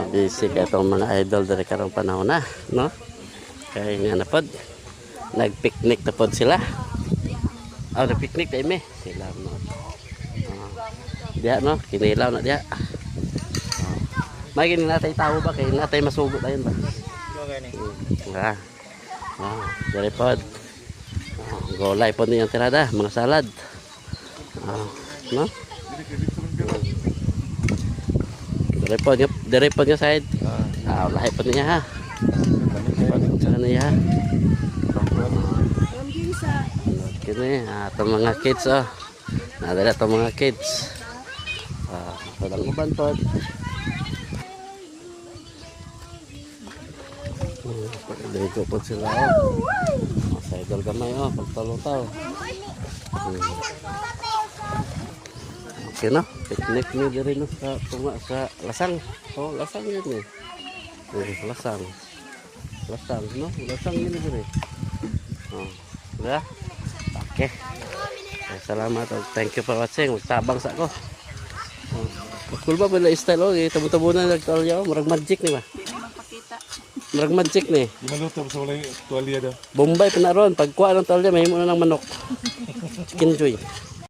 Busy ka itong mga idol dari karong panahon na, no? Kaya nga na pod, nag-picnic na pod sila. Nag-picnic tayo me. Sila, no? Diya, no? Kinilaw na diya. May gini natay tao ba? Kaya natay masugot ayun ba? Dari pod. Golay po niyang tirada, mga salad. No? Dari po niya side. Lahi po niya ha. Saan niya ha? Kini, itong mga kids oh. Nadala itong mga kids. Walang uban po. Dito po sila oh. Sa idol gamay oh, pagtalutaw. Okay no, picnic nyo diri no sa tunga sa lasang. Oh, lasang yun eh. Lasang. Lasang no, lasang yun diri. Okay. Salamat. Thank you for watching. Magtabang sa ako. Cool ba pala style oh, tabo-tabo na nagtualya oh, murag magic ni ba? Murag magic ni. Di maluto sa walay tuwalya daw. Bombay pinaron pagkuha ng tuwalya mahimo na ng manok. Chicken joy.